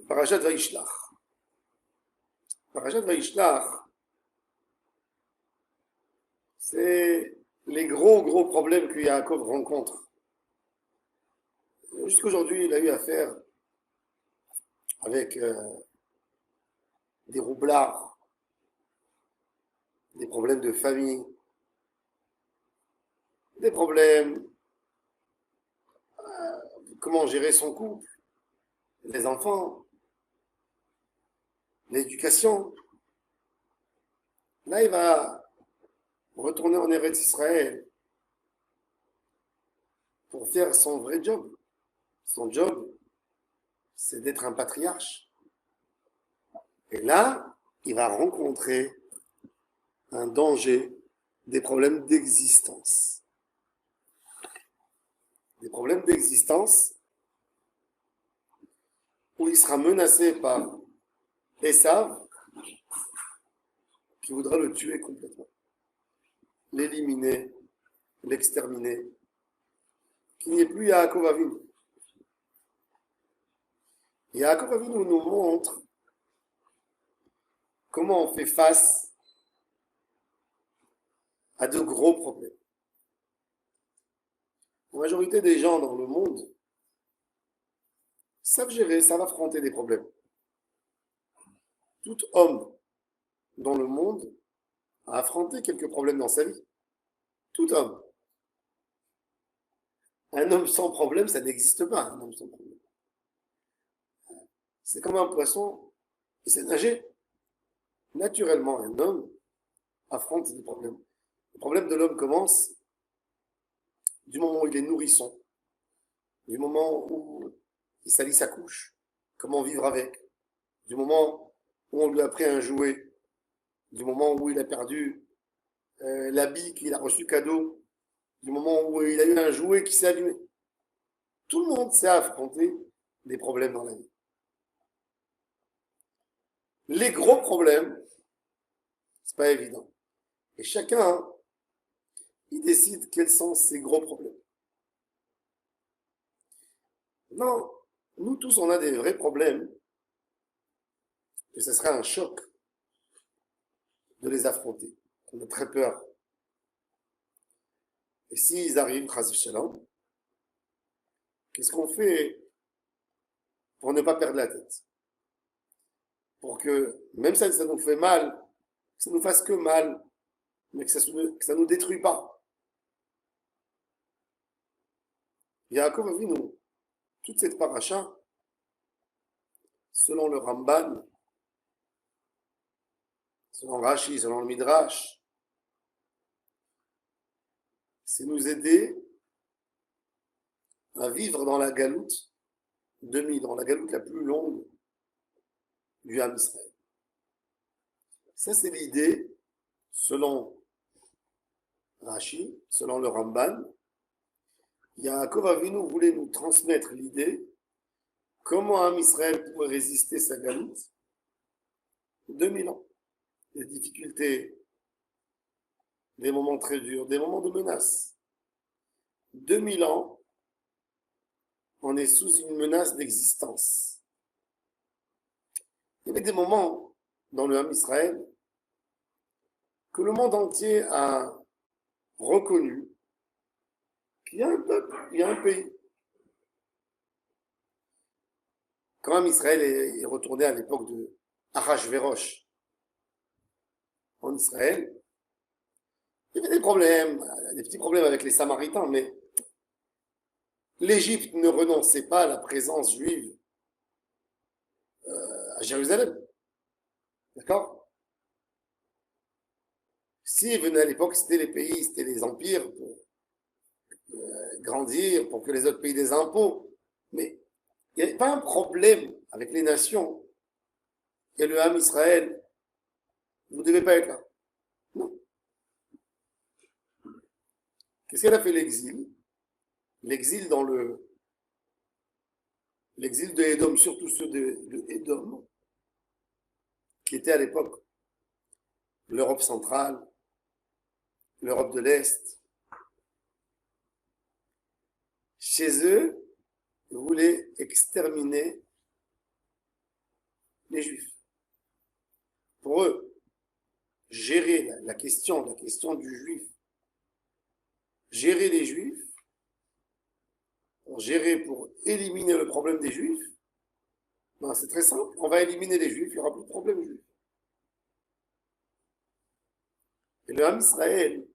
Parashat Vaishlach. Parashat Vaishlach, c'est les gros problèmes que Yaakov rencontre. Jusqu'aujourd'hui, il a eu affaire avec des roublards, des problèmes de famille, des problèmes, comment gérer son couple, les enfants, l'éducation. Là, il va retourner en Eretz Israël pour faire son vrai job. Son job, c'est d'être un patriarche. Et là, il va rencontrer un danger, des problèmes d'existence. Des problèmes d'existence où il sera menacé par Esav, qui voudra le tuer complètement, l'éliminer, l'exterminer, qu'il n'y ait plus Yaakov Avinu. Yaakov Avinu nous montre comment on fait face à de gros problèmes. La majorité des gens dans le monde savent gérer, savent affronter des problèmes. Tout homme dans le monde a affronté quelques problèmes dans sa vie. Tout homme. Un homme sans problème, ça n'existe pas, un homme sans problème. C'est comme un poisson, il sait nager. Naturellement, un homme affronte des problèmes. Le problème de l'homme commence du moment où il est nourrisson, du moment où il salit sa couche, comment vivre avec, du moment où on lui a pris un jouet, du moment où il a perdu l'habit qu'il a reçu cadeau, du moment où il a eu un jouet qui s'est allumé. Tout le monde sait affronter des problèmes dans la vie. Les gros problèmes, c'est pas évident. Et chacun, il décide quels sont ses gros problèmes. Non, nous tous, on a des vrais problèmes, et ce serait un choc de les affronter. On a très peur. Et s'ils arrivent, chas v'shalom, qu'est-ce qu'on fait pour ne pas perdre la tête? Pour que, même si ça nous fait mal, que ça nous fasse que mal, mais que ça nous détruit pas. Yaakov Avinu, toute cette paracha, selon le Ramban, selon Rashi, selon le Midrash, c'est nous aider à vivre dans la galoute 2000 ans, la galoute la plus longue du Ham Israël. Ça, c'est l'idée, selon Rashi, selon le Ramban. Yaakov Avinu voulait nous transmettre l'idée comment Ham Israël pourrait résister sa galoute 2000 ans. Des difficultés, des moments très durs, des moments de menace. 2000 ans, on est sous une menace d'existence. Il y avait des moments dans le Ham Israël que le monde entier a reconnu qu'il y a un peuple, il y a un pays. Quand Ham Israël est retourné à l'époque de Ahashverosh en Israël, il y avait des problèmes, des petits problèmes avec les Samaritains, mais l'Égypte ne renonçait pas à la présence juive à Jérusalem. D'accord? S'ils venaient à l'époque, c'était les pays, c'était les empires pour grandir, pour que les autres payent des impôts. Mais il n'y avait pas un problème avec les nations. Et le Ham Israël, vous ne devez pas être là. Non. Qu'est-ce qu'elle a fait l'exil? L'exil dans l'exil de Édom, surtout ceux de Édom, qui était à l'époque l'Europe centrale, l'Europe de l'Est. Chez eux, ils voulaient exterminer les Juifs. Pour eux, gérer la question du Juif, gérer les Juifs, pour éliminer le problème des Juifs, ben c'est très simple, on va éliminer les Juifs, il n'y aura plus de problème juif. Et le Ham Israël,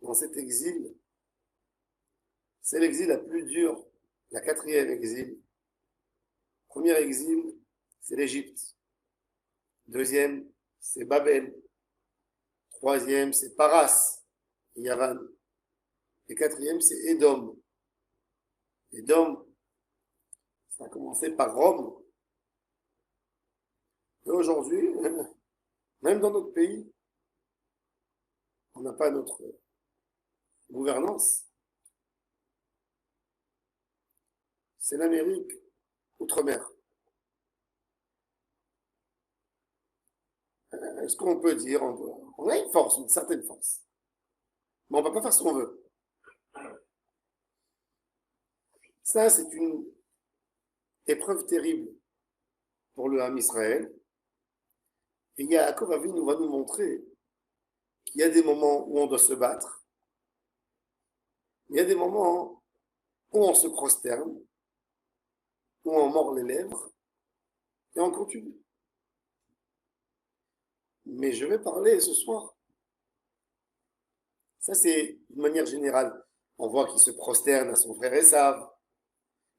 dans cet exil, c'est l'exil la plus dure, la 4e exil. Premier exil, c'est l'Égypte. Deuxième, c'est Babel. Troisième, c'est Paras, et Yavan. Et quatrième, c'est Édom. Édom, ça a commencé par Rome. Et aujourd'hui, même dans notre pays, on n'a pas notre gouvernance. C'est l'Amérique outre-mer. Ce qu'on peut dire, on a une force, une certaine force. Mais on ne va pas faire ce qu'on veut. Ça, c'est une épreuve terrible pour le Ham Israël. Et Yaakov Avinu va nous montrer qu'il y a des moments où on doit se battre. Il y a des moments où on se prosterne, où on mord les lèvres, et on continue. Mais je vais parler ce soir. Ça, c'est d'une manière générale. On voit qu'il se prosterne à son frère Esav.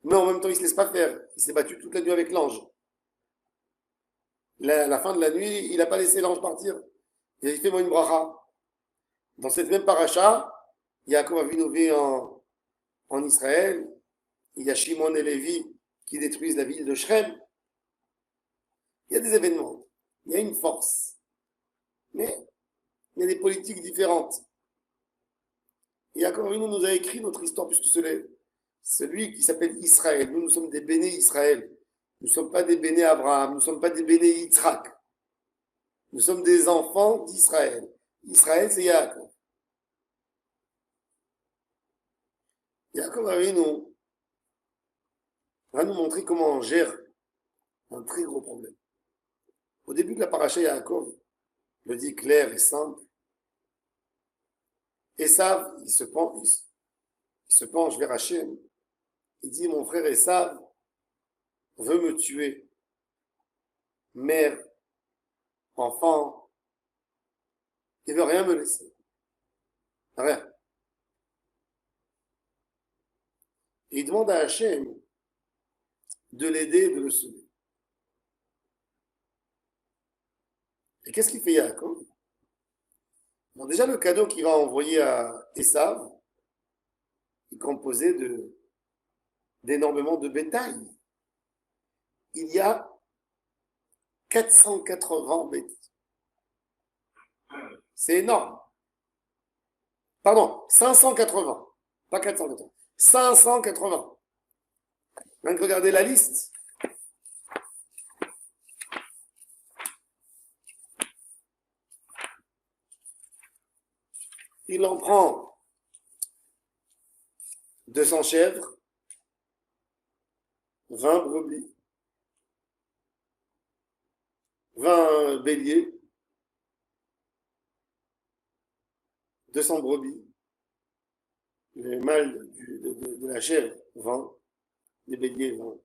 Mais en même temps, il ne se laisse pas faire. Il s'est battu toute la nuit avec l'ange. La fin de la nuit, il n'a pas laissé l'ange partir. Il a dit, fais-moi une bracha. Dans cette même paracha, Yaakov Avinu vit en Israël. Il y a Shimon et Lévi qui détruisent la ville de Shrem. Il y a des événements. Il y a une force. Mais il y a des politiques différentes. Et Yaakov Avinu nous a écrit notre histoire, puisque celui qui s'appelle Israël. Nous sommes des béné Israël. Nous ne sommes pas des béné Abraham. Nous ne sommes pas des béné Yitzhak. Nous sommes des enfants d'Israël. Israël, c'est Yaakov. Yaakov Avinu va nous montrer comment on gère un très gros problème. Au début de la paracha, Yaakov le dit clair et simple. Esav, il se penche vers Hachem. Il dit, mon frère Esav veut me tuer. Mère, enfant, il veut rien me laisser. Rien. Et il demande à Hachem de l'aider, de le sauver. Et qu'est-ce qu'il fait Yaakov? Bon, déjà, le cadeau qu'il va envoyer à Esav est composé d'énormément de bétail. Il y a 480 bétails. C'est énorme. Pardon, 580. Pas 480. 580. Rien que regardez la liste. Il en prend 200 chèvres, 20 brebis, 20 béliers, 200 brebis, les mâles de la chèvre, 20, des béliers, 20,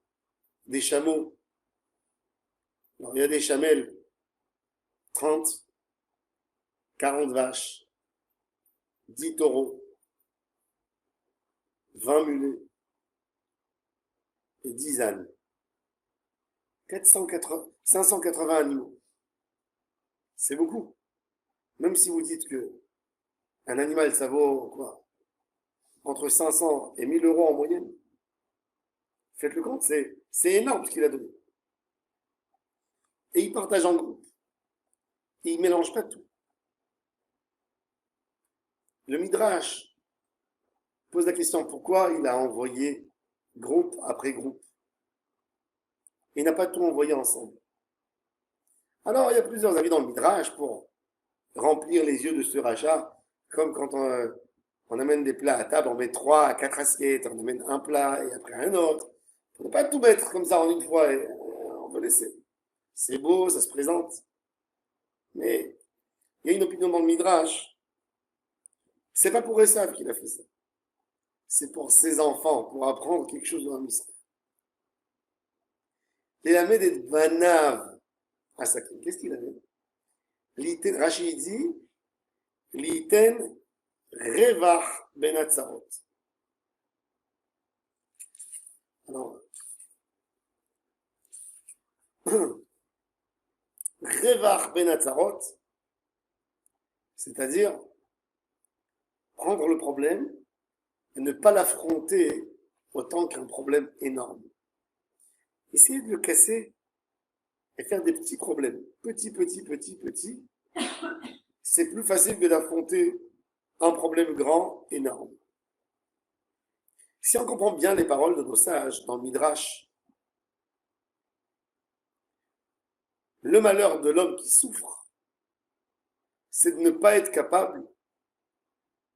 des chameaux. Alors, il y a des chamelles, 30, 40 vaches, 10 taureaux, 20 mulets et 10 ânes. 580 animaux. C'est beaucoup. Même si vous dites que un animal, ça vaut quoi? Entre 500 et 1000 euros en moyenne. Faites le compte, c'est énorme ce qu'il a donné. Et il partage en groupe. Et il ne mélange pas tout. Le Midrash pose la question pourquoi il a envoyé groupe après groupe. Il n'a pas tout envoyé ensemble. Alors, il y a plusieurs avis dans le Midrash pour remplir les yeux de ce rachat, comme quand on amène des plats à table, on met 3 à 4 assiettes, on amène un plat et après un autre. On ne peut pas tout mettre comme ça en une fois et on peut laisser. c'est beau, ça se présente. Mais il y a une opinion dans le Midrash. C'est pas pour Esav qu'il a fait ça. C'est pour ses enfants, pour apprendre quelque chose dans l'histoire. Il a mis des banav à Sakim. Qu'est-ce qu'il a mis? Rachid dit, l'iten revach ben atzarot. Alors, revach ben atzarot, c'est-à-dire prendre le problème et ne pas l'affronter autant qu'un problème énorme. Essayer de le casser et faire des petits problèmes. Petits. C'est plus facile que d'affronter un problème grand, énorme. Si on comprend bien les paroles de nos sages dans le Midrash, le malheur de l'homme qui souffre, c'est de ne pas être capable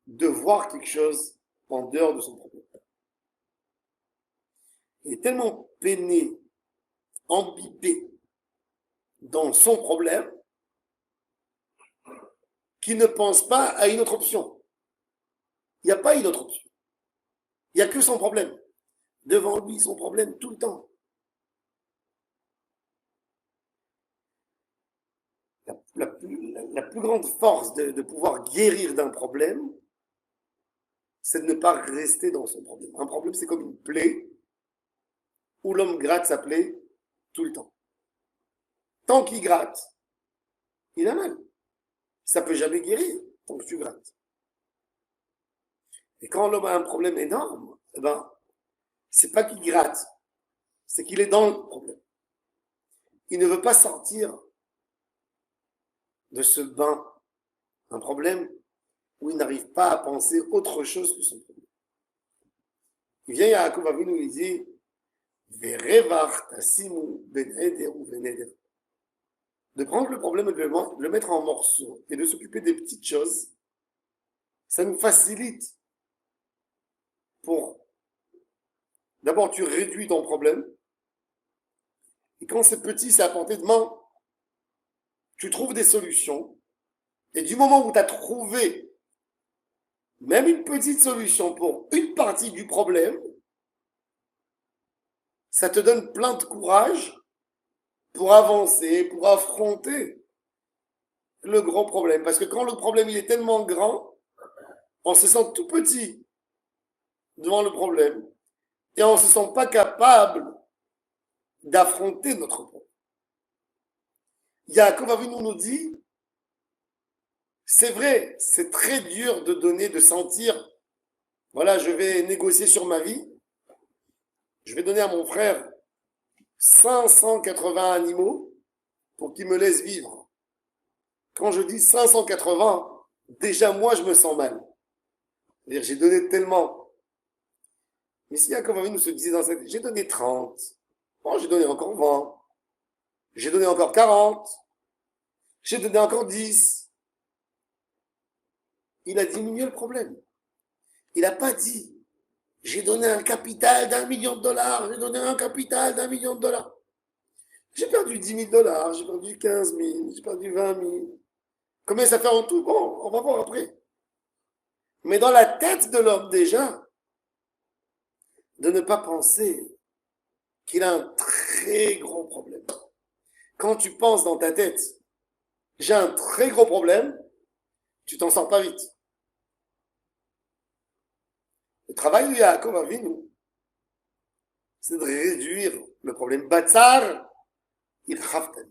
de voir quelque chose en dehors de son problème. Il est tellement peiné, imbibé dans son problème qu'il ne pense pas à une autre option. Il n'y a pas une autre option. Il n'y a que son problème. Devant lui, son problème tout le temps. La plus grande force de pouvoir guérir d'un problème, c'est de ne pas rester dans son problème. Un problème, c'est comme une plaie où l'homme gratte sa plaie tout le temps. Tant qu'il gratte, il a mal. Ça ne peut jamais guérir tant que tu grattes. Et quand l'homme a un problème énorme, eh ben, c'est pas qu'il gratte, c'est qu'il est dans le problème. Il ne veut pas sortir de ce bain, un problème où il n'arrive pas à penser autre chose que son problème. Il vient Yaakov Avinu, il dit Verevach tasimu ben eder ou ben eder. De prendre le problème et de le mettre en morceaux et de s'occuper des petites choses, ça nous facilite pour... D'abord, tu réduis ton problème, et quand c'est petit, c'est à portée de main, tu trouves des solutions, et du moment où tu as trouvé même une petite solution pour une partie du problème, ça te donne plein de courage pour avancer, pour affronter le gros problème. Parce que quand le problème il est tellement grand, on se sent tout petit devant le problème et on ne se sent pas capable d'affronter notre problème. Yaakov Avinu nous dit, c'est vrai, c'est très dur de donner, de sentir, voilà, je vais négocier sur ma vie, je vais donner à mon frère 580 animaux pour qu'il me laisse vivre. Quand je dis 580, déjà moi je me sens mal. C'est-à-dire j'ai donné tellement. Mais si Yaakov Avinu se disait dans cette... J'ai donné 30. Bon, j'ai donné encore 20. J'ai donné encore 40. J'ai donné encore 10. Il a diminué le problème. Il n'a pas dit j'ai donné un capital d'1 million de dollars, j'ai donné un capital d'1 million de dollars. J'ai perdu 10 000 dollars, j'ai perdu 15 000, j'ai perdu 20 000. Combien ça fait en tout? Bon, on va voir après. Mais dans la tête de l'homme déjà, de ne pas penser qu'il a un très gros problème. Quand tu penses dans ta tête, j'ai un très gros problème, tu t'en sors pas vite. Le travail de Yaakov Avinu, c'est de réduire le problème. Batsar, il raftan.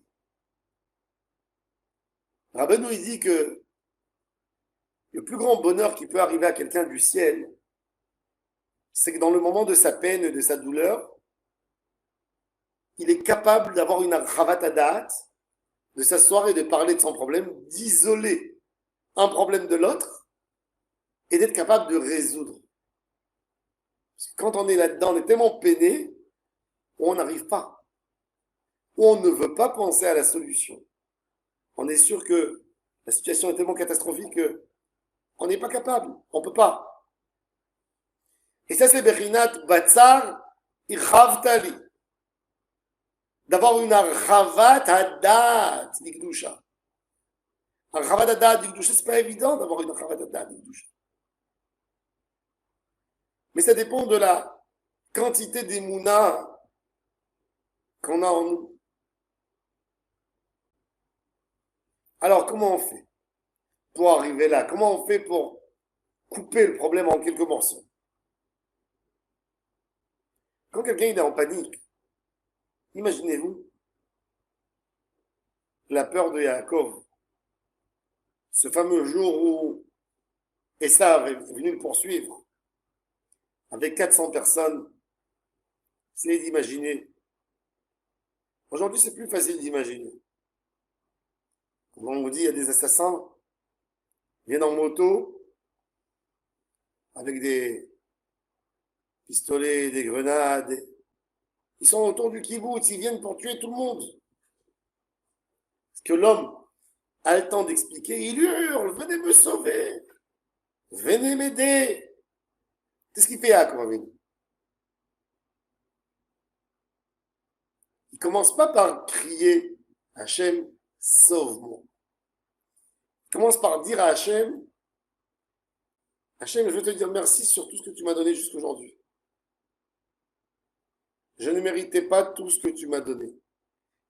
Rabbeinu, il dit que le plus grand bonheur qui peut arriver à quelqu'un du ciel, c'est que dans le moment de sa peine et de sa douleur, il est capable d'avoir une ravatat, de s'asseoir et de parler de son problème, d'isoler un problème de l'autre et d'être capable de résoudre. Parce que quand on est là-dedans, on est tellement peiné, on n'arrive pas. Ou on ne veut pas penser à la solution. On est sûr que la situation est tellement catastrophique qu'on n'est pas capable, on ne peut pas. Et ça c'est Berinat Batsar Irchavtali. d'avoir une archavat hadat d'Ikdusha. Archavat hadat d'Ikdusha, c'est pas évident d'avoir une archavat hadat d'Ikdusha. Mais ça dépend de la quantité d'émouna qu'on a en nous. Alors, comment on fait pour arriver là? Comment on fait pour couper le problème en quelques morceaux? Quand quelqu'un est en panique, imaginez-vous la peur de Yaakov, ce fameux jour où Esav est venu le poursuivre avec 400 personnes. C'est d'imaginer. Aujourd'hui, c'est plus facile d'imaginer. Quand on vous dit, il y a des assassins, ils viennent en moto, avec des pistolets, des grenades. Ils sont autour du kibbutz, ils viennent pour tuer tout le monde. Parce que l'homme a le temps d'expliquer, il hurle, venez me sauver, venez m'aider. Qu'est-ce qu'il fait à Abraham? Il commence pas par crier, Hachem, sauve-moi. Il commence par dire à Hachem, Hachem, je veux te dire merci sur tout ce que tu m'as donné jusqu'à aujourd'hui. Je ne méritais pas tout ce que tu m'as donné.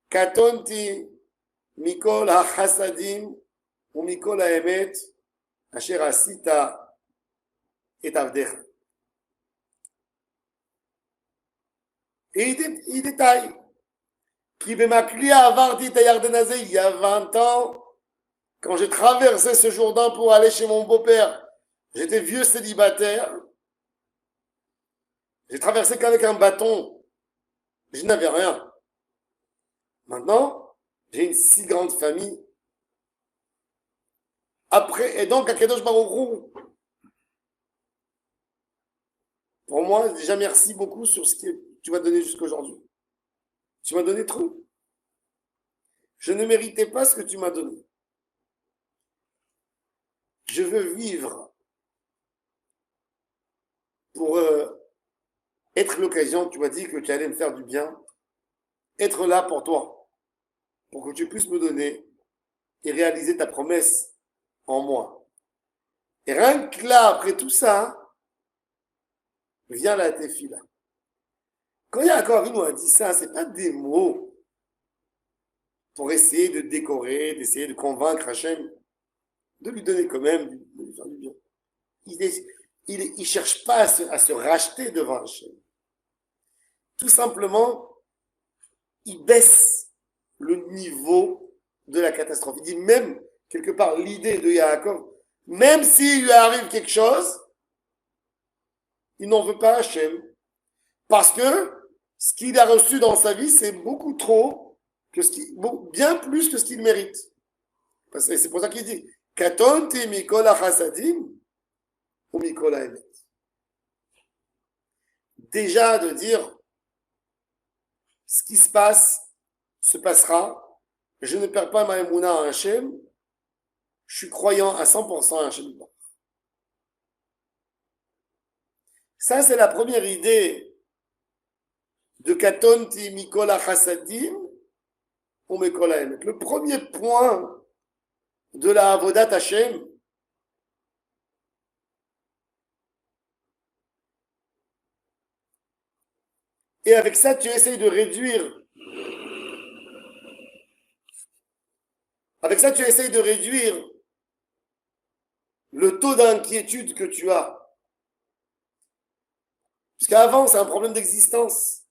Katonti mikol ha-chasadim ou mikol ha-emet asher asita et avdecha. Et il détaille. Qui b'maklia avarti tayardenazé, il y a 20 ans, quand j'ai traversé ce Jourdain pour aller chez mon beau-père, j'étais vieux célibataire. J'ai traversé qu'avec un bâton. Je n'avais rien. Maintenant, j'ai une si grande famille. Après, et donc, Akadosh Baruch Hu, pour moi, déjà merci beaucoup sur ce que tu m'as donné jusqu'à aujourd'hui. Tu m'as donné trop. Je ne méritais pas ce que tu m'as donné. Je veux vivre pour être l'occasion, tu m'as dit que tu allais me faire du bien, être là pour toi, pour que tu puisses me donner et réaliser ta promesse en moi. Et rien que là, après tout ça, vient la tefila. Quand Yaakov nous a dit ça, c'est pas des mots pour essayer de décorer, d'essayer de convaincre Hachem, de lui donner quand même, de lui faire du bien. Il cherche pas à se racheter devant Hachem. Tout simplement, il baisse le niveau de la catastrophe. Il dit même, quelque part, l'idée de Yaakov, même s'il lui arrive quelque chose, il n'en veut pas Hachem. Parce que ce qu'il a reçu dans sa vie, c'est beaucoup trop, bien plus que ce qu'il mérite. C'est pour ça qu'il dit, Katonti mikol ha-chasadim ou mikol ha-emet. Déjà de dire, ce qui se passera. Je ne perds pas ma émouna à Hachem. Je suis croyant à 100% à Hachem. Ça, c'est la première idée de Katonti mikol ha-chasadim ou mikol ha-emet. Le premier point de la Avodat Hachem, et avec ça, tu essayes de réduire. Avec ça, tu essayes de réduire le taux d'inquiétude que tu as. Puisqu'avant, c'est un problème d'existence.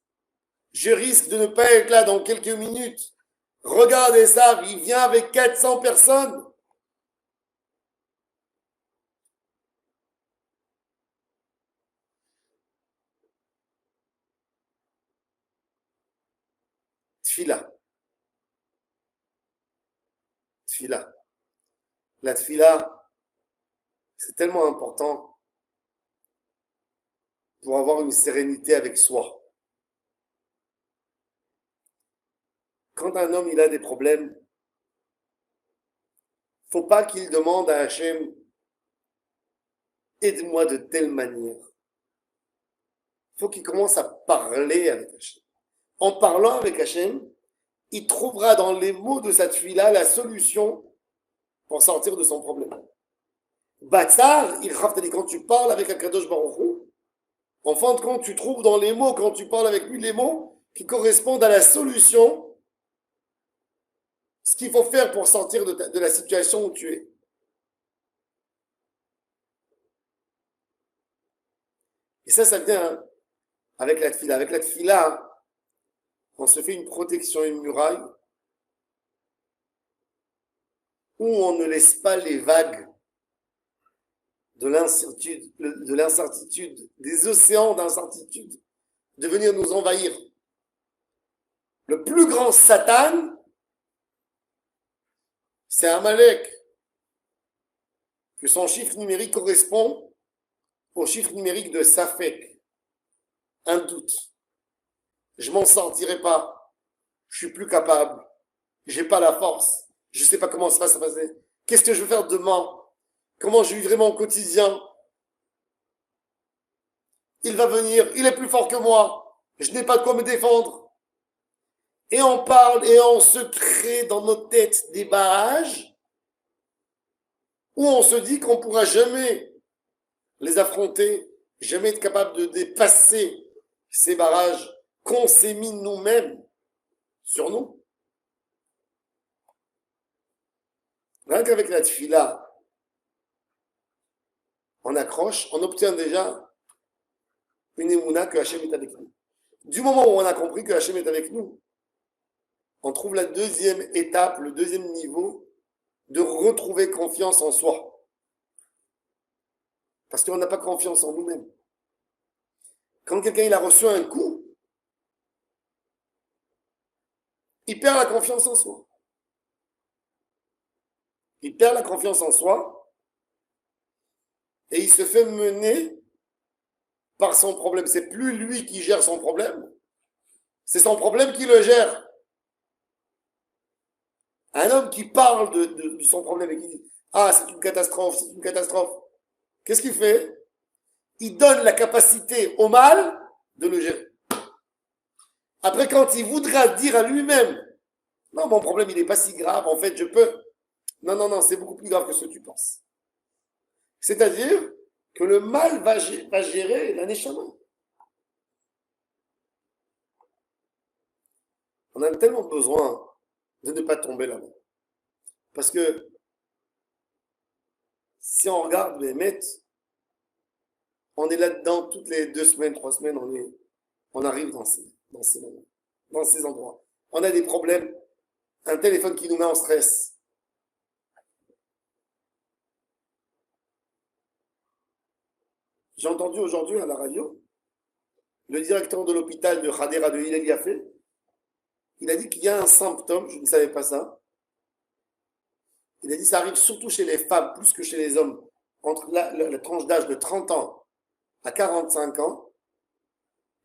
Je risque de ne pas être là dans quelques minutes. Regardez ça, il vient avec 400 personnes. Tfila. Tfila. La tfila, c'est tellement important pour avoir une sérénité avec soi. Quand un homme il a des problèmes, faut pas qu'il demande à Hachem, aide-moi de telle manière. Faut qu'il commence à parler avec Hachem. En parlant avec Hachem, il trouvera dans les mots de cette fille-là la solution pour sortir de son problème. Batsar, quand tu parles avec Akadosh Baruch Hu, en fin de compte, tu trouves dans les mots, quand tu parles avec lui, les mots qui correspondent à la solution, ce qu'il faut faire pour sortir de la situation où tu es. Et ça vient avec la tfila. Avec la tfila, on se fait une protection, une muraille, où on ne laisse pas les vagues de l'incertitude, des océans d'incertitude, de venir nous envahir. Le plus grand Satan, c'est Amalek, que son chiffre numérique correspond au chiffre numérique de Safek, un doute. Je m'en sortirai pas, je suis plus capable, j'ai pas la force, je sais pas comment ça va se passer, qu'est-ce que je vais faire demain, comment je vivrai mon quotidien. Il va venir, il est plus fort que moi, je n'ai pas de quoi me défendre. Et on parle et on se crée dans nos têtes des barrages où on se dit qu'on ne pourra jamais les affronter, jamais être capable de dépasser ces barrages qu'on s'est mis nous-mêmes sur nous. Rien qu'avec la tfila, on accroche, on obtient déjà une émouna que Hachem est avec nous. Du moment où on a compris que Hachem est avec nous, on trouve la deuxième étape, le deuxième niveau de retrouver confiance en soi. Parce qu'on n'a pas confiance en nous-mêmes. Quand quelqu'un il a reçu un coup, il perd la confiance en soi. Il perd la confiance en soi et il se fait mener par son problème. C'est plus lui qui gère son problème, c'est son problème qui le gère. Un homme qui parle de son problème et qui dit « Ah, c'est une catastrophe, c'est une catastrophe ». Qu'est-ce qu'il fait? Il donne la capacité au mal de le gérer. Après, quand il voudra dire à lui-même « Non, mon problème, il n'est pas si grave, en fait, je peux ». Non, c'est beaucoup plus grave que ce que tu penses. C'est-à-dire que le mal va gérer la neshama. On a tellement besoin de ne pas tomber là-bas. Parce que si on regarde les mètres, on est là-dedans toutes les 2 semaines, 3 semaines, on arrive dans ces moments, dans ces endroits. On a des problèmes, un téléphone qui nous met en stress. J'ai entendu aujourd'hui à la radio, le directeur de l'hôpital de Hadera de Hillel Yafé, il a dit qu'il y a un symptôme, je ne savais pas ça. Il a dit que ça arrive surtout chez les femmes, plus que chez les hommes, entre la tranche d'âge de 30 ans à 45 ans,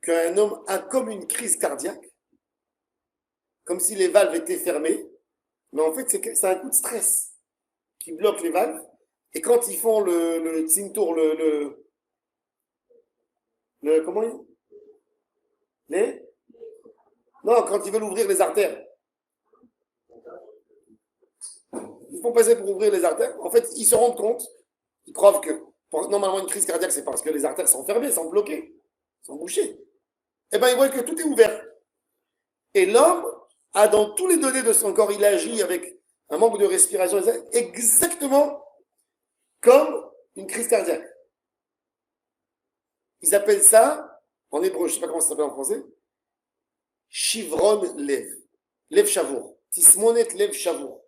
qu'un homme a comme une crise cardiaque, comme si les valves étaient fermées, mais en fait c'est un coup de stress qui bloque les valves, et quand ils font le tzimtour, comment il dit Non, quand ils veulent ouvrir les artères. Ils font passer pour ouvrir les artères. En fait, ils se rendent compte, ils croient que normalement une crise cardiaque, c'est parce que les artères sont fermées, sont bloquées, sont bouchées. Eh bien, ils voient que tout est ouvert. Et l'homme a dans tous les données de son corps, il agit avec un manque de respiration, exactement comme une crise cardiaque. Ils appellent ça, en hébreu, je ne sais pas comment ça s'appelle en français, Chivron Lev, Lev Shavour, Tismonet Lev Shavour.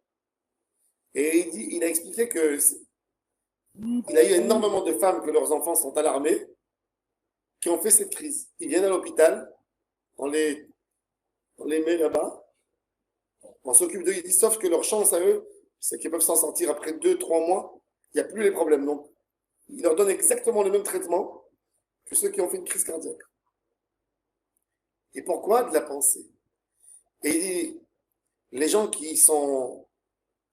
Et il a expliqué que il a eu énormément de femmes que leurs enfants sont alarmés, qui ont fait cette crise. Ils viennent à l'hôpital, on les met là-bas, on s'occupe d'eux, ils disent, sauf que leur chance à eux, c'est qu'ils peuvent s'en sortir après 2-3 mois, il n'y a plus les problèmes. Donc, ils leur donnent exactement le même traitement que ceux qui ont fait une crise cardiaque. Et pourquoi? De la pensée. Et il dit, les gens qui sont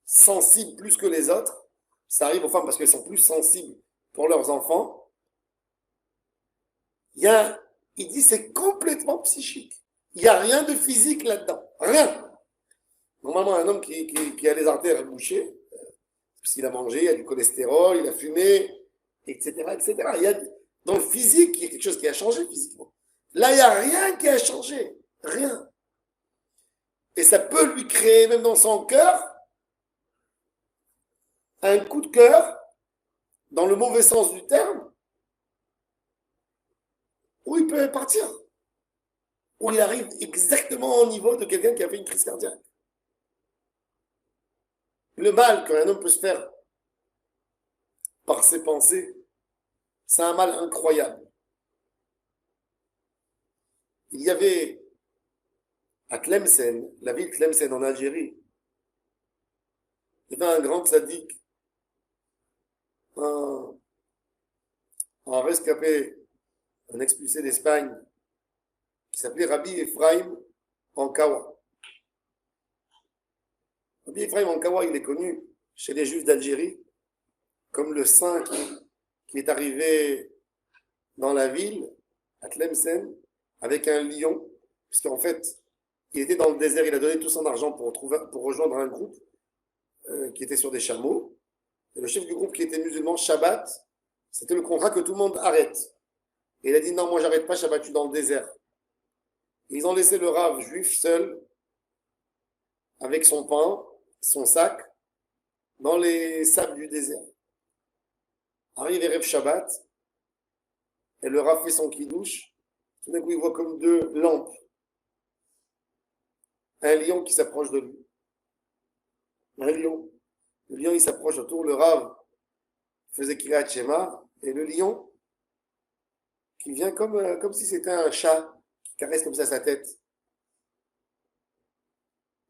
sensibles plus que les autres, ça arrive aux femmes parce qu'elles sont plus sensibles pour leurs enfants. Il dit c'est complètement psychique. Il n'y a rien de physique là-dedans. Rien. Normalement, un homme qui a les artères bouchées, parce qu'il a mangé, il y a du cholestérol, il a fumé, etc., etc. Il y a, dans le physique, il y a quelque chose qui a changé physiquement. Là, il n'y a rien qui a changé. Rien. Et ça peut lui créer, même dans son cœur, un coup de cœur, dans le mauvais sens du terme, où il peut partir. Où il arrive exactement au niveau de quelqu'un qui a fait une crise cardiaque. Le mal qu'un homme peut se faire par ses pensées, c'est un mal incroyable. Il y avait à Tlemcen, la ville de Tlemcen en Algérie, il y avait un grand tzaddik, un, un rescapé, un expulsé d'Espagne, qui s'appelait Rabbi Ephraim Ankawa. Rabbi Ephraim Ankawa, il est connu chez les Juifs d'Algérie comme le saint qui est arrivé dans la ville, à Tlemcen, avec un lion, puisqu'en fait, il était dans le désert, il a donné tout son argent pour rejoindre un groupe qui était sur des chameaux. Et le chef du groupe qui était musulman, Shabbat, c'était le contrat que tout le monde arrête. Et il a dit non, moi j'arrête pas Shabbat, je suis dans le désert. Et ils ont laissé le rave juif seul, avec son pain, son sac, dans les sables du désert. Arrive Erev Shabbat, et le rave fait son kidouche. Tout d'un coup, il voit comme deux lampes. Un lion qui s'approche de lui. Un lion. Le lion, il s'approche autour. Le rave faisait Kirat Shema. Et le lion, qui vient comme si c'était un chat, qui caresse comme ça sa tête.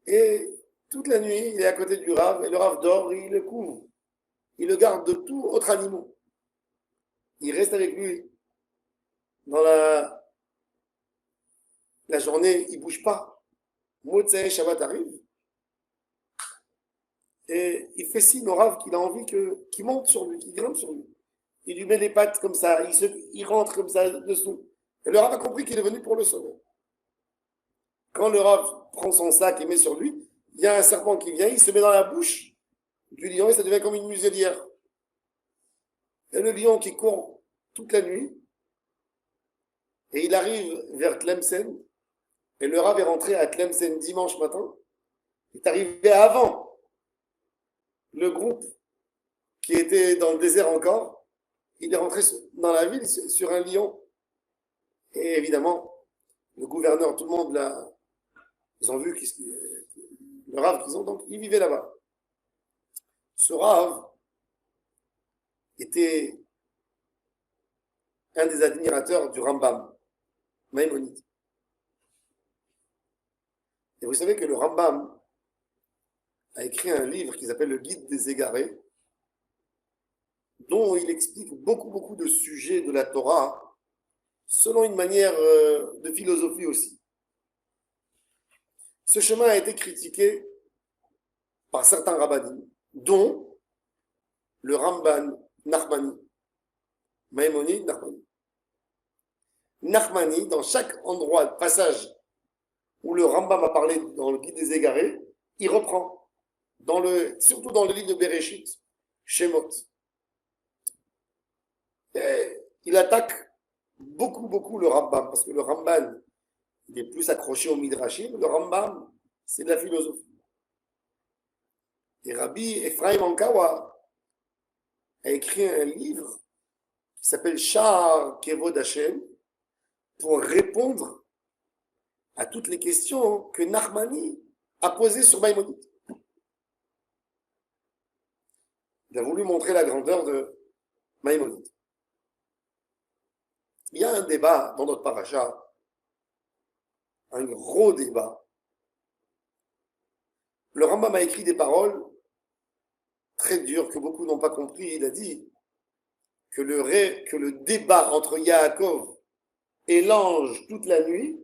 Et toute la nuit, il est à côté du rave. Et le rave dort et il le couvre. Il le garde de tout autre animal. Il reste avec lui. Dans la journée, il ne bouge pas. Motsei Shabbat arrive. Et il fait signe au rave qu'il a envie qu'il monte sur lui, qu'il grimpe sur lui. Il lui met les pattes comme ça, il rentre comme ça dessous. Et le rave a compris qu'il est venu pour le sauver. Quand le rave prend son sac et met sur lui, il y a un serpent qui vient, il se met dans la bouche du lion et ça devient comme une muselière. Et le lion qui court toute la nuit, et il arrive vers Tlemcen, et le rave est rentré à Tlemcen dimanche matin, il est arrivé avant le groupe qui était dans le désert encore, il est rentré dans la ville sur un lion. Et évidemment, le gouverneur, tout le monde là, ils ont vu le rave qu'ils ont, donc ils vivaient là-bas. Ce rave était un des admirateurs du Rambam, Maïmonide. Et vous savez que le Rambam a écrit un livre qui s'appelle Le Guide des égarés, dont il explique beaucoup de sujets de la Torah, selon une manière de philosophie aussi. Ce chemin a été critiqué par certains rabbinim, dont le Ramban Nachmani, Maïmonide Nachmani. Nachmani, dans chaque endroit, passage où le Rambam a parlé dans le Guide des égarés, il reprend, surtout dans le livre de Bereshit, Shemot. Et il attaque beaucoup le Rambam, parce que le Rambam, il est plus accroché au Midrashim, le Rambam, c'est de la philosophie. Et Rabbi Ephraim Ankawa a écrit un livre qui s'appelle Sha'ar Kevod Hashem pour répondre à toutes les questions que Nachmani a posées sur Maïmonide. Il a voulu montrer la grandeur de Maïmonide. Il y a un débat dans notre paracha, un gros débat. Le Rambam a écrit des paroles très dures que beaucoup n'ont pas compris. Il a dit que le débat entre Yaakov et l'ange toute la nuit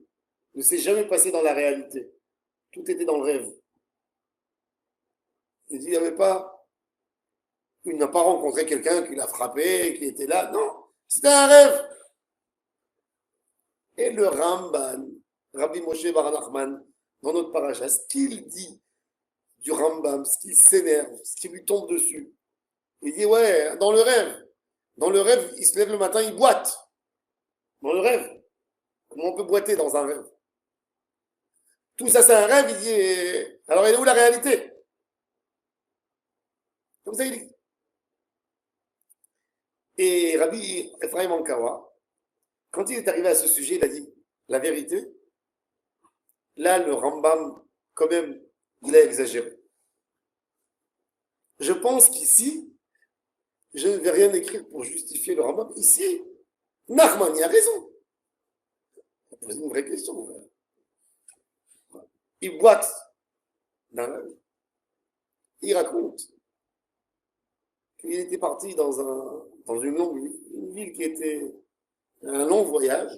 ne s'est jamais passé dans la réalité. Tout était dans le rêve. Il dit, il n'a pas rencontré quelqu'un qui l'a frappé, qui était là. Non, c'était un rêve. Et le Ramban, Rabbi Moshe Bar Nachman, dans notre paracha, ce qu'il dit, du Rambam, ce qui s'énerve, ce qui lui tombe dessus. Il dit, ouais, dans le rêve, il se lève le matin, il boite. Dans le rêve. Comment on peut boiter dans un rêve? Tout ça, c'est un rêve, il dit, alors elle est où la réalité? Comme ça, il dit. Et Rabbi Ephraim Ankawa, quand il est arrivé à ce sujet, il a dit, la vérité, là, le Rambam, quand même, il a exagéré. Je pense qu'ici, je ne vais rien écrire pour justifier le Rambam. Ici, Nachman, il a raison. C'est une vraie question. Il boite dans la vie. Il raconte qu'il était parti dans une ville qui était un long voyage.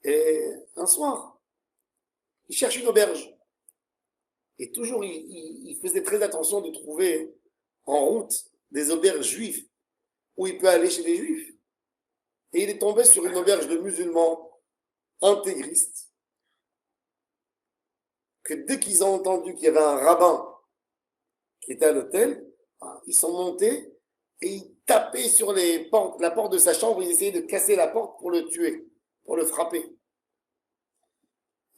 Et un soir, il cherche une auberge. Et toujours, il faisait très attention de trouver en route des auberges juives où il peut aller chez les juifs. Et il est tombé sur une auberge de musulmans intégristes que dès qu'ils ont entendu qu'il y avait un rabbin qui était à l'hôtel, ils sont montés et ils tapaient sur la porte de sa chambre, ils essayaient de casser la porte pour le tuer, pour le frapper.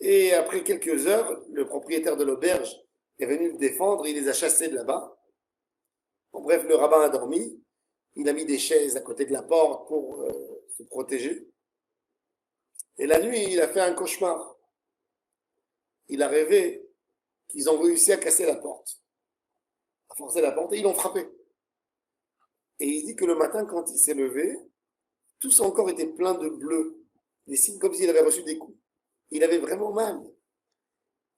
Et après quelques heures, le propriétaire de l'auberge est venu le défendre, il les a chassés de là-bas. Bon, bref, le rabbin a dormi, il a mis des chaises à côté de la porte pour se protéger. Et la nuit, il a fait un cauchemar. Il a rêvé qu'ils ont réussi à casser la porte, à forcer la porte, et ils l'ont frappé. Et il dit que le matin, quand il s'est levé, tout son corps était plein de bleu, des signes comme s'il avait reçu des coups. Il avait vraiment mal.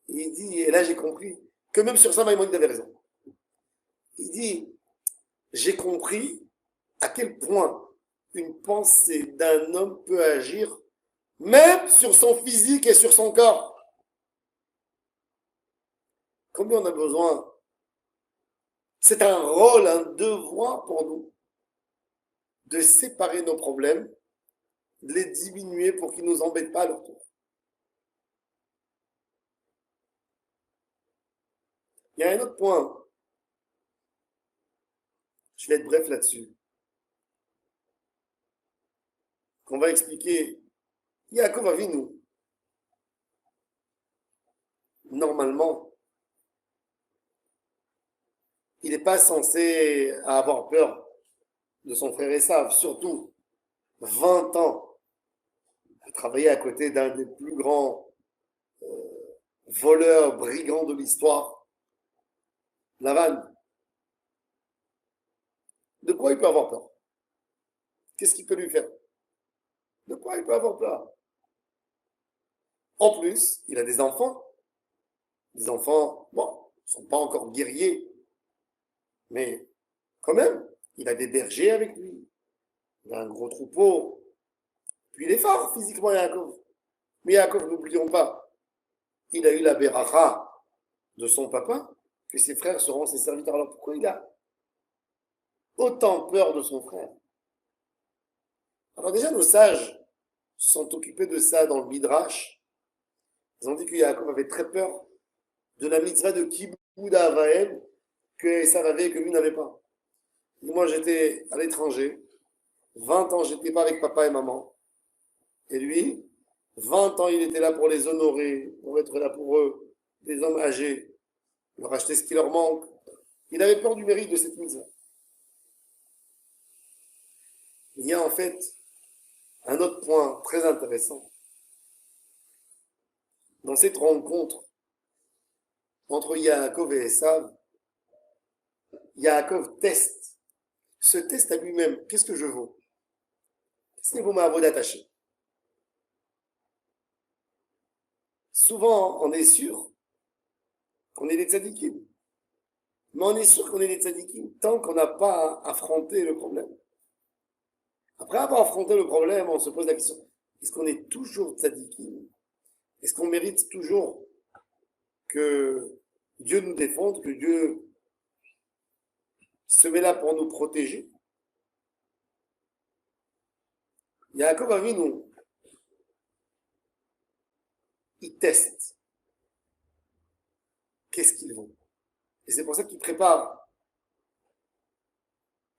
Et il dit, et là j'ai compris, que même sur ça, Maïmonide avait raison. Il dit, j'ai compris à quel point une pensée d'un homme peut agir même sur son physique et sur son corps. Combien on a besoin? C'est un rôle, un devoir pour nous de séparer nos problèmes, de les diminuer pour qu'ils ne nous embêtent pas à leur tour. Il y a un autre point, je vais être bref là-dessus, qu'on va expliquer. Yaakov Avinu, normalement, il n'est pas censé avoir peur de son frère Esav, surtout 20 ans à travailler à côté d'un des plus grands voleurs, brigands de l'histoire, Lavan. De quoi il peut avoir peur? Qu'est-ce qu'il peut lui faire? De quoi il peut avoir peur? En plus, il a des enfants. Des enfants, bon, ils ne sont pas encore guerriers, mais quand même, il a des bergers avec lui. Il a un gros troupeau. Puis il est fort physiquement, Yaakov. Mais Yaakov, n'oublions pas, il a eu la beracha de son papa, que ses frères seront ses serviteurs. Alors pourquoi il a autant peur de son frère? Alors déjà, nos sages sont occupés de ça dans le Midrash. Ils ont dit que Yaakov avait très peur de la mitzvah de Kiboud Avael que Esav avait et que lui n'avait pas. Et moi, j'étais à l'étranger. 20 ans, j'étais pas avec papa et maman. Et lui, 20 ans, il était là pour les honorer, pour être là pour eux, des hommes âgés, leur acheter ce qui leur manque. Il avait peur du mérite de cette mitzvah. Il y a en fait un autre point très intéressant. Dans cette rencontre entre Yaakov et Esav, Yaakov teste, se teste à lui-même. Qu'est-ce que je vaux? Qu'est-ce que vaut ma avoda attachée? Souvent, on est sûr qu'on est des tzadikim. Mais on est sûr qu'on est des tzadikim tant qu'on n'a pas affronté le problème. Après avoir affronté le problème, on se pose la question, est-ce qu'on est toujours tzadikim? Est-ce qu'on mérite toujours que Dieu nous défende, que Dieu se met là pour nous protéger? Yaakov Avinu, il teste. qu'est-ce qu'ils vont. Et c'est pour ça qu'ils préparent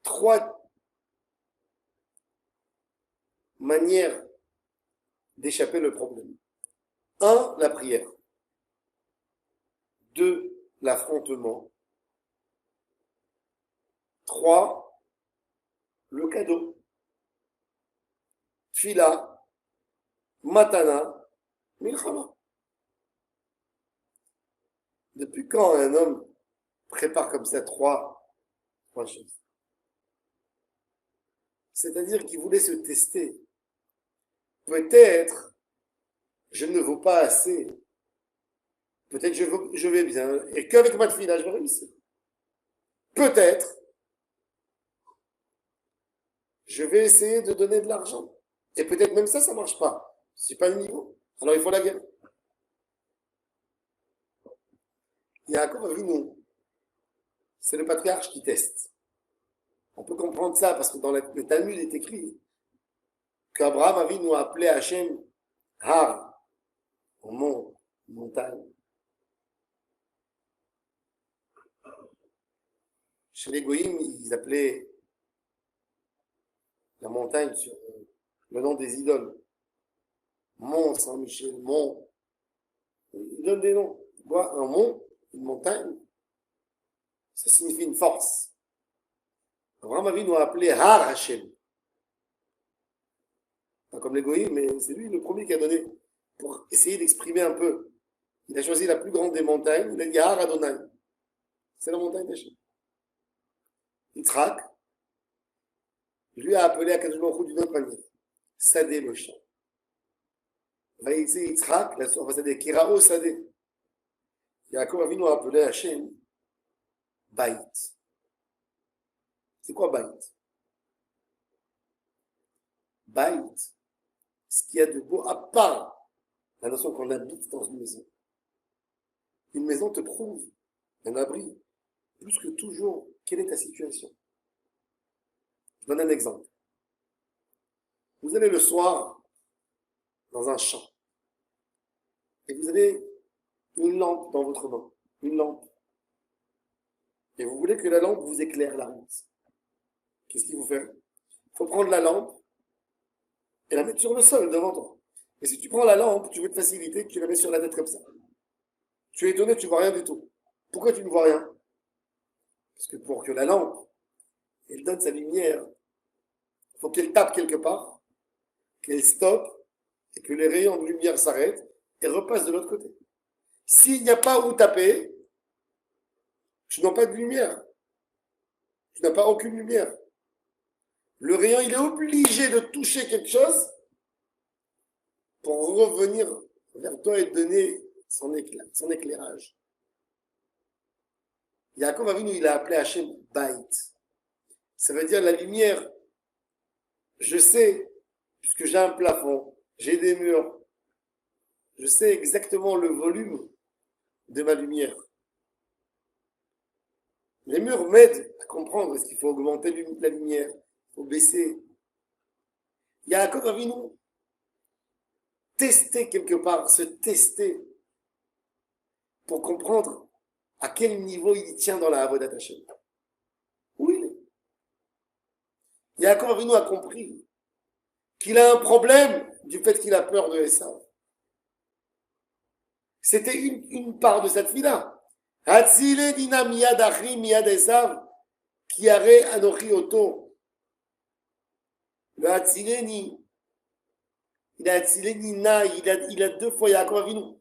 3 manières d'échapper le problème. 1, la prière. 2, l'affrontement. 3, le cadeau. Fila, matana, milchama. Depuis quand un homme prépare comme ça 3 choses? C'est-à-dire qu'il voulait se tester. Peut-être je ne vaux pas assez. Peut-être je vais bien. Et qu'avec ma fille, là, je vais réussir. Peut-être je vais essayer de donner de l'argent. Et peut-être même ça ne marche pas. Ce n'est pas le niveau. Alors il faut la guerre. Yaakov Avinu, c'est le patriarche qui teste. On peut comprendre ça parce que dans le Talmud est écrit qu'Abraham Avinu a appelé Hachem Har, au mont, montagne. Chez les Goïms, ils appelaient la montagne sur le nom des idoles. Mont Saint-Michel, mont. Ils donnent des noms. Un mont, une montagne, ça signifie une force. Abraham Avinu a appelé Har Hashem. Pas comme les Goïms, mais c'est lui le premier qui a donné pour essayer d'exprimer un peu. Il a choisi la plus grande des montagnes, il a dit Har Adonai. C'est la montagne d'Hachem. Yitzhak, lui a appelé à Kadosh Baruch Hu d'une autre manière. Sadé le champ. Vaïtse Yitzhak, la source va dire Kirao Sadé. Yaakov Avinu a appelé Hachem Baït. C'est quoi Baït? Baït, ce qu'il y a de beau, à part la notion qu'on habite dans une maison. Une maison te prouve un abri, plus que toujours, quelle est ta situation. Je donne un exemple. Vous allez le soir dans un champ et vous avez une lampe dans votre main, une lampe. Et vous voulez que la lampe vous éclaire la route. Qu'est-ce qu'il faut faire? Il faut prendre la lampe et la mettre sur le sol devant toi. Et si tu prends la lampe, tu veux te faciliter, tu la mets sur la tête comme ça. Tu es étonné, tu ne vois rien du tout. Pourquoi tu ne vois rien? Parce que pour que la lampe, elle donne sa lumière, il faut qu'elle tape quelque part, qu'elle stoppe, et que les rayons de lumière s'arrêtent et repassent de l'autre côté. S'il n'y a pas où taper, tu n'as pas de lumière. Tu n'as pas aucune lumière. Le rayon, il est obligé de toucher quelque chose pour revenir vers toi et donner son éclairage. Yaakov Avinu, il a appelé Hachem Baït. Ça veut dire la lumière. Je sais, puisque j'ai un plafond, j'ai des murs, je sais exactement le volume de ma lumière. Les murs m'aident à comprendre est-ce qu'il faut augmenter la lumière, il faut baisser. Yaakov Avinu, tester quelque part, se tester pour comprendre à quel niveau il tient dans la Avodat Hashem. Où il est. Yaakov Avinu a compris qu'il a un problème du fait qu'il a peur de Esav. C'était une part de cette vie-là. Hatzile dina miyad achri miyad Esav ki are anochi oto. Le Hatzileni, il a Hatzileni na, il a 2 fois Yaakov Avinu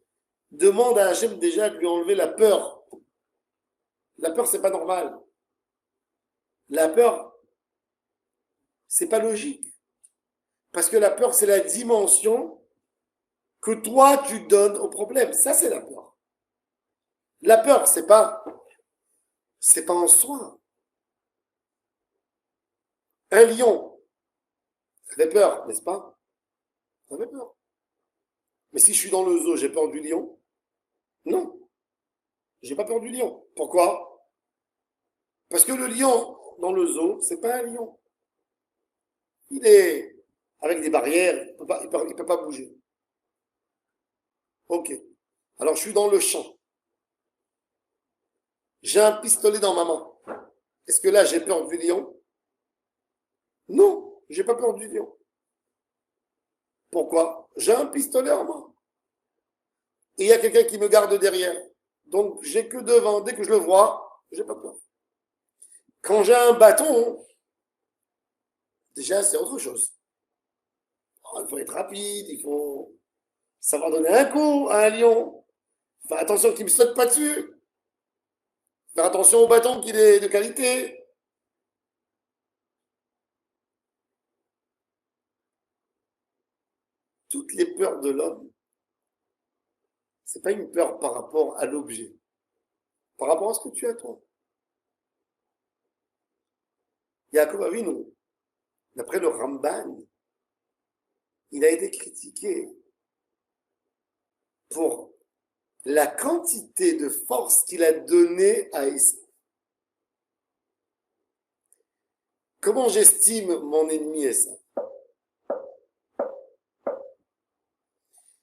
demande à Hachem déjà de lui enlever la peur. La peur, c'est pas normal. La peur, c'est pas logique. Parce que la peur, c'est la dimension que toi, tu donnes au problème. Ça, c'est la peur. La peur, c'est pas en soi. Un lion, ça fait peur, n'est-ce pas? Ça fait peur. Mais si je suis dans le zoo, j'ai peur du lion? Non. J'ai pas peur du lion. Pourquoi? Parce que le lion, dans le zoo, c'est pas un lion. Il est avec des barrières, il peut pas bouger. Ok. Alors je suis dans le champ. J'ai un pistolet dans ma main. Est-ce que là, j'ai peur du lion? Non, j'ai pas peur du lion. Pourquoi? J'ai un pistolet en main. Et il y a quelqu'un qui me garde derrière. Donc, j'ai que devant. Dès que je le vois, j'ai pas peur. Quand j'ai un bâton, déjà, c'est autre chose. Alors, il faut être rapide, il faut savoir donner un coup à un lion. Faire attention qu'il ne me saute pas dessus. Faire attention au bâton qu'il est de qualité. Toutes les peurs de l'homme, c'est pas une peur par rapport à l'objet, par rapport à ce que tu as toi. Yaakov Avinu, d'après le Ramban, il a été critiqué pour la quantité de force qu'il a donnée à Esav. Comment j'estime mon ennemi Esav?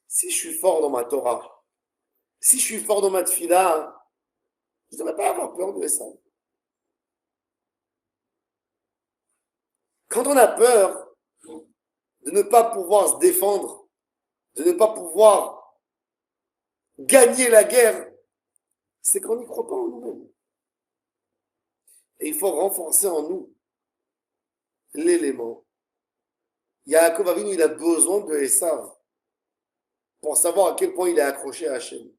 Si je suis fort dans ma Torah, si je suis fort dans ma tfila, je ne devrais pas avoir peur de Esav. Quand on a peur de ne pas pouvoir se défendre, de ne pas pouvoir gagner la guerre, c'est qu'on n'y croit pas en nous-mêmes. Et il faut renforcer en nous l'élément. Yaakov Avinu, il a besoin de Esav pour savoir à quel point il est accroché à Hachem,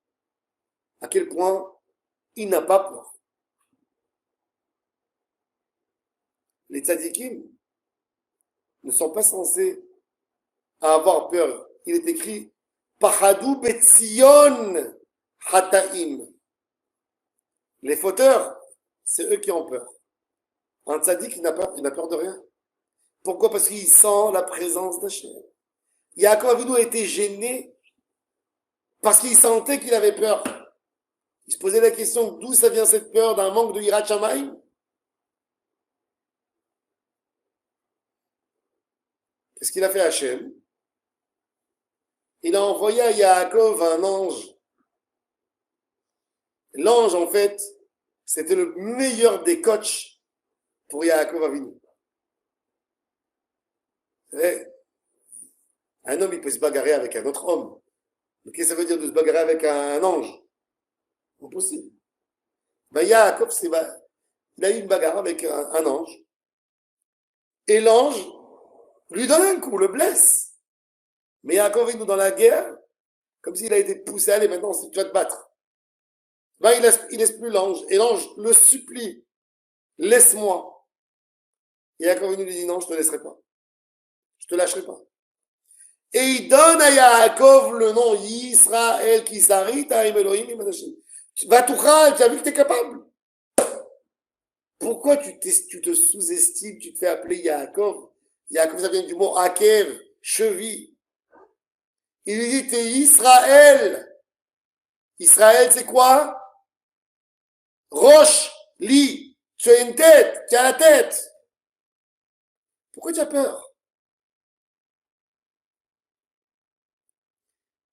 à quel point il n'a pas peur. Les tzadikim ne sont pas censés avoir peur. Il est écrit Pachadou betzion hataim. Les fauteurs, c'est eux qui ont peur. Un tzadik, il n'a peur de rien. Pourquoi? Parce qu'il sent la présence d'Hachem. Yaakov Avinu a été gêné parce qu'il sentait qu'il avait peur. Il se posait la question d'où ça vient cette peur, d'un manque de Yirat Shamayim. Qu'est-ce qu'il a fait Hachem? Il a envoyé à Yaakov un ange. L'ange, en fait, c'était le meilleur des coachs pour Yaakov Avinu. Un homme, il peut se bagarrer avec un autre homme. Mais qu'est-ce que ça veut dire de se bagarrer avec un ange? Impossible. Ben, Yaakov, il a eu une bagarre avec un ange. Et l'ange lui donne un coup, le blesse. Mais Yaakov Avinu dans la guerre, comme s'il a été poussé, allez, maintenant, tu vas te battre. Ben, il laisse plus l'ange. Et l'ange le supplie, laisse-moi. Et Yaakov Avinu lui dit, non, je te laisserai pas. Je te lâcherai pas. Et il donne à Yaakov le nom Yisraël qui s'arrête à Elohim Imanashim. Va-t'ouchal, tu as vu que tu es capable. Pourquoi tu te sous-estimes, tu te fais appeler Yaakov? Yaakov, ça vient du mot Akev, cheville. Il lui dit, t'es Israël. Israël, c'est quoi? Roche, lit. Tu as une tête, tu as la tête. Pourquoi tu as peur?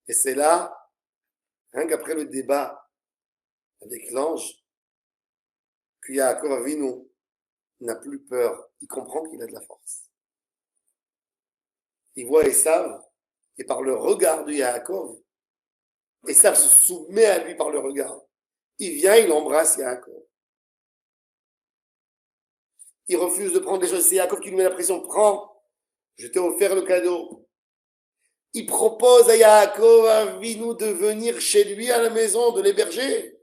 Et c'est là, rien qu'après le débat avec l'ange, que Yaakov Avinu n'a plus peur. Il comprend qu'il a de la force. Il voit Esav, et par le regard de Yaakov, Esav se soumet à lui par le regard. Il vient, il embrasse Yaakov. Il refuse de prendre les choses. C'est Yaakov qui lui met la pression. Prends, je t'ai offert le cadeau. Il propose à Yaakov Avinu de venir chez lui à la maison, de l'héberger.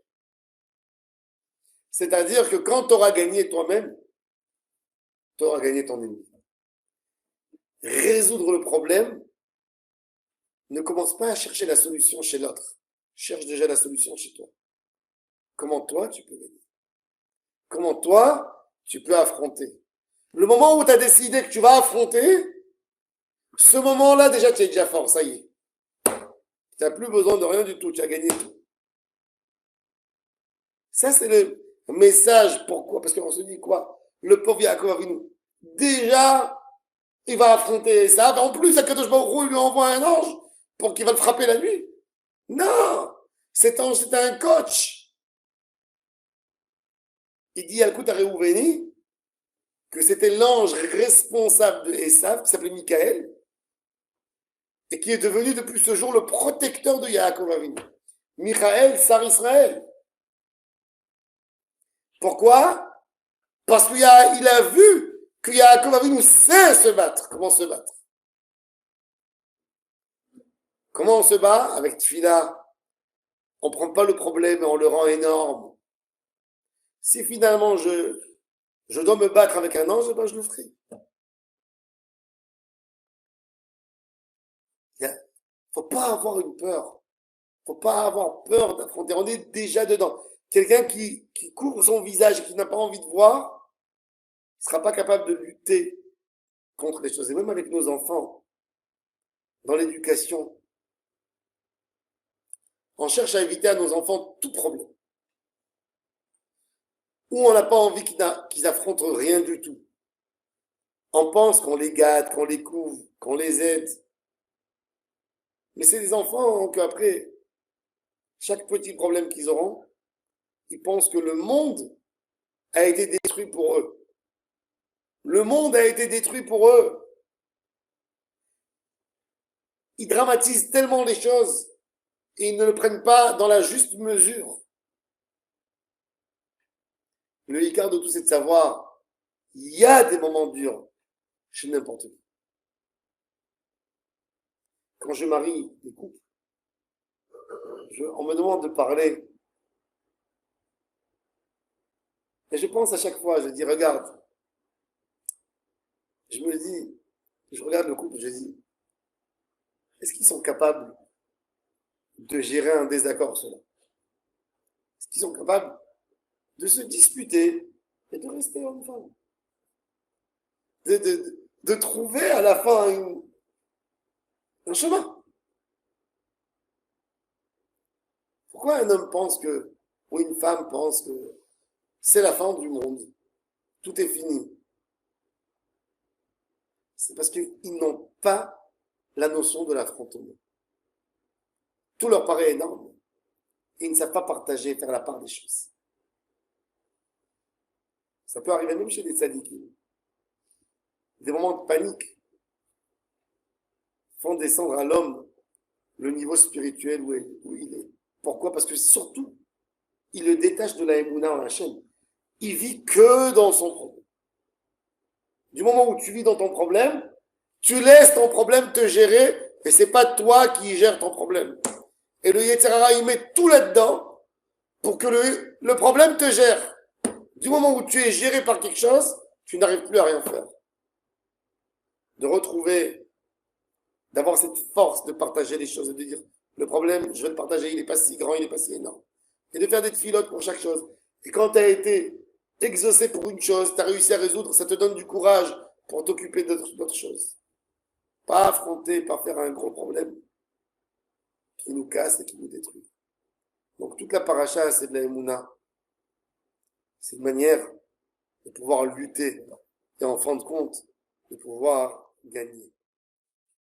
C'est-à-dire que quand tu auras gagné toi-même, tu auras gagné ton ennemi. Résoudre le problème, ne commence pas à chercher la solution chez l'autre. Cherche déjà la solution chez toi. Comment toi, tu peux gagner? Comment toi, tu peux affronter? Le moment où tu as décidé que tu vas affronter, ce moment-là, déjà, tu es déjà fort, ça y est. Tu n'as plus besoin de rien du tout, tu as gagné tout. Ça, c'est le message. Pourquoi? Parce qu'on se dit quoi? Le pauvre Yaakov Avinu, déjà, il va affronter ça. En plus, Akadosh Baruch Hu, il lui envoie un ange pour qu'il va le frapper la nuit. Non! Cet ange, c'était un coach. il dit Yalkut à Réouveni que c'était l'ange responsable de Esav, qui s'appelait Michael, et qui est devenu depuis ce jour le protecteur de Yaakov Avinu. Michael, Sar Israël. Pourquoi? Parce qu'il a vu que Yaakov Avinu sait se battre. Comment se battre? Comment on se bat? Avec Tfila. On ne prend pas le problème et on le rend énorme. Si finalement je dois me battre avec un ange, ben je le ferai. Il ne faut pas avoir une peur. Il ne faut pas avoir peur d'affronter. On est déjà dedans. Quelqu'un qui couvre son visage et qui n'a pas envie de voir, ne sera pas capable de lutter contre les choses. Et même avec nos enfants, dans l'éducation, on cherche à éviter à nos enfants tout problème. Ou on n'a pas envie qu'ils affrontent rien du tout. On pense qu'on les gâte, qu'on les couvre, qu'on les aide. Mais c'est des enfants qu'après, chaque petit problème qu'ils auront, ils pensent que le monde a été détruit pour eux. Le monde a été détruit pour eux. Ils dramatisent tellement les choses et ils ne le prennent pas dans la juste mesure. Le hikar de tout, c'est de savoir, il y a des moments durs chez n'importe qui. Quand je marie des couples, on me demande de parler. Et je pense à chaque fois, je dis, regarde, je me dis, je regarde le couple, je dis, est-ce qu'ils sont capables de gérer un désaccord, cela? Est-ce qu'ils sont capables de se disputer et de rester homme-femme? De trouver à la fin un chemin. Pourquoi un homme pense que, ou une femme pense que c'est la fin du monde, tout est fini? C'est parce qu'ils n'ont pas la notion de l'affrontement. Tout leur paraît énorme. Et ils ne savent pas partager, faire la part des choses. Ça peut arriver même chez les tzadikim. Des moments de panique font descendre à l'homme le niveau spirituel où il est. Pourquoi? Parce que surtout, il le détache de la émouna en Hachem. Il vit que dans son problème. Du moment où tu vis dans ton problème, tu laisses ton problème te gérer et c'est pas toi qui gères ton problème. Et le Yetzer Hara, il met tout là-dedans pour que le problème te gère. Du moment où tu es géré par quelque chose, tu n'arrives plus à rien faire. De retrouver, d'avoir cette force de partager les choses et de dire, le problème, je vais le partager, il n'est pas si grand, il n'est pas si énorme. Et de faire des filotes pour chaque chose. Et quand tu as été exaucé pour une chose, tu as réussi à résoudre, ça te donne du courage pour t'occuper d'autres choses. Pas affronter, pas faire un gros problème qui nous casse et qui nous détruit. Donc toute la paracha, c'est de la émouna. C'est une manière de pouvoir lutter et en fin de compte, de pouvoir gagner.